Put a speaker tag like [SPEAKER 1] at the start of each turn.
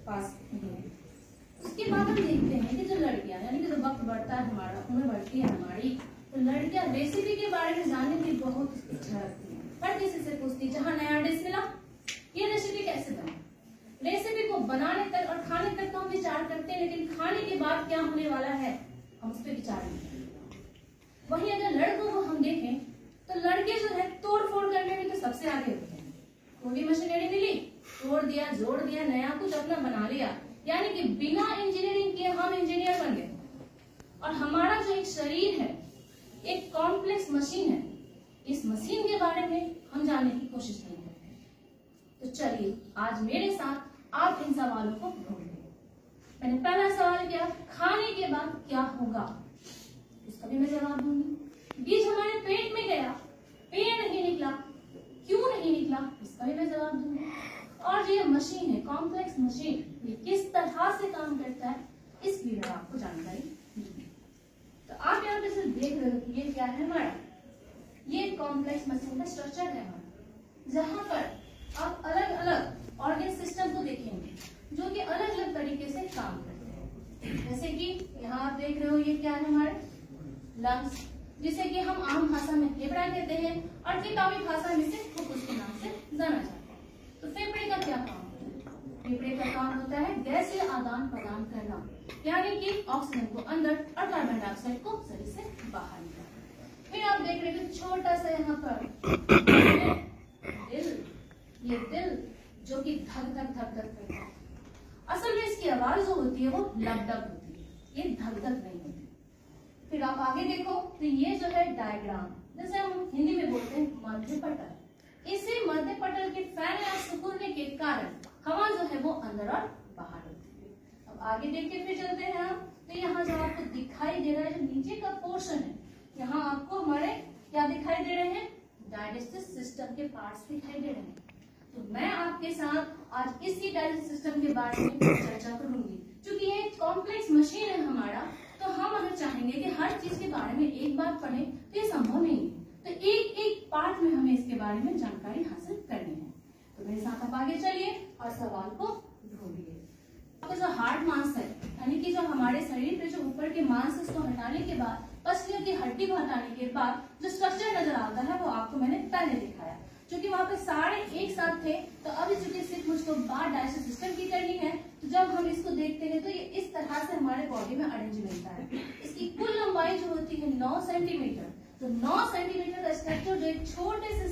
[SPEAKER 1] पास नहीं है। उसके बाद हम देखते हैं कि जो लड़कियां, यानी कि जो वक्त बढ़ता है हमारा, उम्र बढ़ती है हमारी, तो लड़कियां रेसिपी के बारे में जानने की बहुत इच्छा रखती हैं। हर किसी से पूछती, जहाँ नया डिश मिला ये रेसिपी कैसे बने। रेसिपी को बनाने तक और खाने तक तो हम विचार करते हैं, लेकिन खाने के बाद क्या होने वाला है हम उस पर विचार नहीं करते। वहीं अगर लड़कों को हम देखें तो लड़के जो है तोड़ फोड़ करने में तो सबसे आगे होते हैं। कोई भी मशीनरी मिली, तोड़ दिया, जोड़ दिया, नया कुछ अपना बना लिया, यानी कि बिना इंजीनियरिंग किए हम इंजीनियर बन गए। और हमारा जो एक शरीर है एक कॉम्प्लेक्स मशीन है, इस मशीन के बारे में हम जानने की कोशिश नहीं करते। तो चलिए आज मेरे साथ आप इन सवालों को ढूंढिए। मैंने पहला सवाल किया, खाने के बाद क्या होगा, इसका भी मैं जवाब दूंगी। बीज हमारे पेट में गया, पेड़ नहीं निकला, क्यों नहीं निकला, इसका भी मैं जवाब दूंगी। और ये मशीन है, कॉम्प्लेक्स मशीन, ये किस तरह से काम करता है इसकी मैं आपको जानकारी दूंगी। तो आप यहाँ पे सिर्फ देख रहे हो कि ये क्या है हमारा, ये कॉम्प्लेक्स मशीन का स्ट्रक्चर है हमारा, जहां पर आप अलग अलग ऑर्गन सिस्टम को देखेंगे जो कि अलग अलग तरीके से काम करते हैं। जैसे कि यहाँ आप देख रहे हो ये क्या है हमारे लंग्स, जिसे कि हम आम भाषा में फेफड़ा कहते हैं और किताबी भाषा में से फुफ्फुस के नाम से जाना जाता है। तो फेफड़े का क्या काम होता है? फेफड़े का काम होता है गैसीय आदान प्रदान करना, यानी कि ऑक्सीजन को अंदर और कार्बन डाइऑक्साइड को शरीर से बाहर निकालना। फिर आप देख रहे हो छोटा सा यहाँ पर दिल, ये दिल जो कि धक धक धक धक करता है। असल में इसकी आवाज जो होती है वो लब डब होती है, ये धक धक नहीं होती। फिर आप आगे देखो तो ये जो है डायग्राम, जैसे हम हिंदी में बोलते हैं मध्य पटल। इसी मध्य पटल के फैलने और सिकुड़ने के कारण हवा जो है वो अंदर और बाहर होती है। अब आगे देख के फिर चलते हैं हम, तो यहाँ जो आपको दिखाई दे रहा है जो नीचे का पोर्शन है, यहाँ आपको हमारे क्या दिखाई दे रहे हैं, डाइजेस्टिव सिस्टम के पार्ट्स दिखाई दे रहे हैं। तो मैं आपके साथ आज इसी डाइजेस्टिव सिस्टम के बारे में चर्चा करूंगी। क्योंकि ये कॉम्प्लेक्स मशीन है हमारा, तो हम अगर चाहेंगे कि हर चीज के बारे में एक बार पढ़ें तो ये संभव नहीं है। तो एक एक पार्ट में हमें इसके बारे में जानकारी हासिल करनी है। तो मेरे साथ आप आगे चलिए और सवाल को ढूंढिए। तो जो हार्ड मांस है, यानी कि जो हमारे शरीर पे जो ऊपर के मांस उसको हटाने के बाद, पसलियों की हड्डी को हटाने के बाद जो स्ट्रक्चर नजर आता है वो आपको मैंने पहले दिखाया। क्योंकि वहां पे सारे एक साथ थे, तो अभी चूंकि सिर्फ मुझको बात डाइजेस्टिव सिस्टम की करनी है, तो जब हम इसको देखते हैं तो ये इस तरह से हमारे बॉडी में अरेंज मिलता है। इसकी कुल लंबाई जो होती है 9 सेंटीमीटर। तो 9 सेंटीमीटर का स्ट्रक्चर जो एक छोटे से